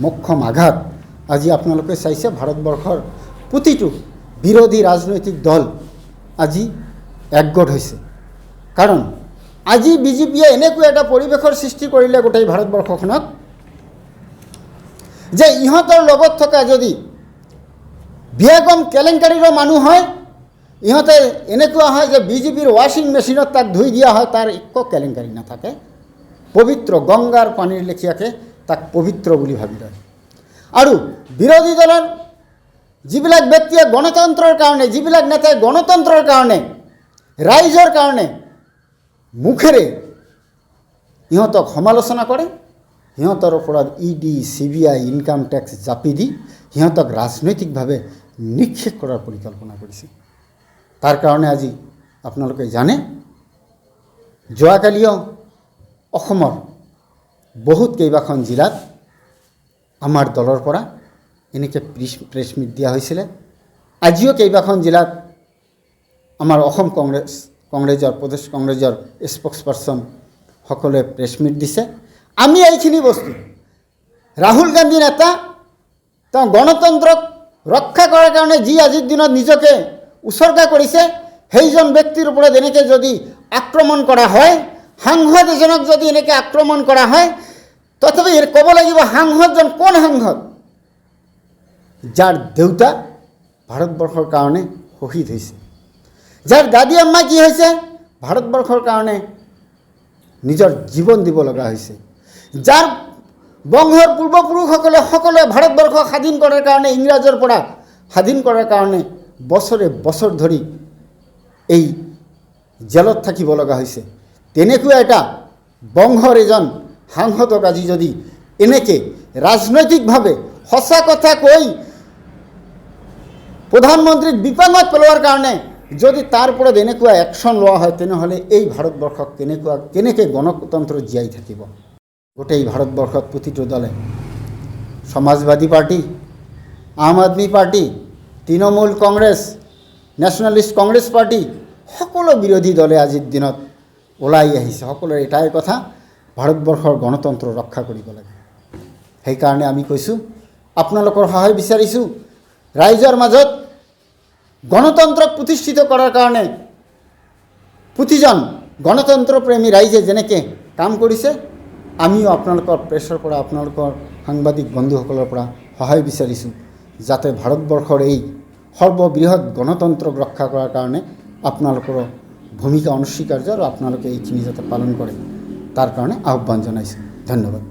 মক্ষম আঘাত আজি আপোনালোকে চাইছে। ভাৰতবৰ্ষৰ প্ৰতিটো বিৰোধী ৰাজনৈতিক দল আজি একগোট হৈছে। কাৰণ আজি বিজেপিয়ে এনেকুৱা এটা পৰিৱেশৰ সৃষ্টি কৰিলে গোটেই ভাৰতবৰ্ষখনত যে ইহঁতৰ লগত থকা যদি বিয়াগম কেলেংকাৰীৰো মানুহ হয়, ইহঁতে এনেকুৱা হয় যে বিজেপিৰ ৱাশ্বিং মেচিনত তাক ধুই দিয়া হয়, তাৰ একো কেলেংকাৰী নাথাকে। পবিত্ৰ গংগাৰ পানীৰ লেখীয়াকৈ তাক পবিত্ৰ বুলি ভাবি লয়। আৰু বিৰোধী দলৰ যিবিলাক ব্যক্তিয়ে গণতন্ত্ৰৰ কাৰণে, যিবিলাক নেতাই গণতন্ত্ৰৰ কাৰণে, ৰাইজৰ কাৰণে মুখেৰে ইহঁতক সমালোচনা কৰে, সিহঁতৰ ওপৰত ইডি, CBI, ইনকাম টেক্স জাপি দি সিহঁতক ৰাজনৈতিকভাৱে নিক্ষেপ কৰাৰ পৰিকল্পনা কৰিছে। তাৰ কাৰণে আজি আপোনালোকে জানে, যোৱাকালিও অসমৰ বহুত কেইবাখন জিলাত আমাৰ দলৰ পৰা এনেকৈ প্ৰেছ মিট দিয়া হৈছিলে। আজিও কেইবাখন জিলাত আমাৰ অসম কংগ্ৰেছৰ প্ৰদেশ কংগ্ৰেছৰ স্প'ক্সপাৰ্চন সকলোৱে প্ৰেছ মিট দিছে। আমি এইখিনি বস্তু ৰাহুল গান্ধী নেতা, তেওঁ গণতন্ত্ৰক ৰক্ষা কৰাৰ কাৰণে যি আজিৰ দিনত নিজকে উচৰ্গা কৰিছে, সেইজন ব্যক্তিৰ ওপৰত এনেকৈ যদি আক্ৰমণ কৰা হয়, সাংসদ এজনক যদি এনেকৈ আক্ৰমণ কৰা হয়, তথাপি ক'ব লাগিব সাংসদজন কোন সাংসদ? যাৰ দেউতা ভাৰতবৰ্ষৰ কাৰণে শ্বহীদ হৈছে, যাৰ দাদী আম্মা কি হৈছে, ভাৰতবৰ্ষৰ কাৰণে নিজৰ জীৱন দিব লগা হৈছে, যাৰ বংশৰ পূৰ্বপুৰুষসকলে সকলোৱে ভাৰতবৰ্ষ স্বাধীন কৰাৰ কাৰণে, ইংৰাজৰ পৰা স্বাধীন কৰাৰ কাৰণে বছৰে বছৰ ধৰি এই জেলত থাকিব লগা হৈছে। তেনেকুৱা এটা বংশৰ এজন সাংসদক আজি যদি এনেকৈ ৰাজনৈতিকভাৱে সঁচা কথা কৈ প্ৰধানমন্ত্ৰীক বিপাঙত পেলোৱাৰ কাৰণে যদি তাৰ ওপৰত এনেকুৱা একশ্যন লোৱা হয়, তেনেহ'লে এই ভাৰতবৰ্ষক কেনেকৈ গণতন্ত্ৰ জীয়াই থাকিব? গোটেই ভাৰতবৰ্ষত প্ৰতিটো দলে, সমাজবাদী পাৰ্টি, আম আদমি পাৰ্টি, তৃণমূল কংগ্ৰেছ, নেশ্যনেলিষ্ট কংগ্ৰেছ পাৰ্টি, সকলো বিৰোধী দলে আজিৰ দিনত ওলাই আহিছে। সকলোৰে এটাই কথা, ভাৰতবৰ্ষৰ গণতন্ত্ৰ ৰক্ষা কৰিব লাগে। সেইকাৰণে আমি কৈছোঁ, আপোনালোকৰ সহায় বিচাৰিছোঁ। ৰাইজৰ মাজত গণতন্ত্ৰক প্ৰতিষ্ঠিত কৰাৰ কাৰণে প্ৰতিজন গণতন্ত্ৰপ্ৰেমী ৰাইজে যেনেকৈ কাম কৰিছে, আমিও আপোনালোকৰ প্ৰেছৰ পৰা, আপোনালোকৰ সাংবাদিক বন্ধুসকলৰ পৰা সহায় বিচাৰিছোঁ, যাতে ভাৰতবৰ্ষৰ এই সৰ্ববৃহৎ গণতন্ত্ৰক ৰক্ষা কৰাৰ কাৰণে আপোনালোকৰ ভূমিকা অনস্বীকাৰ্য আৰু আপোনালোকে এইখিনি যাতে পালন কৰে, তাৰ কাৰণে আহ্বান জনাইছোঁ। ধন্যবাদ।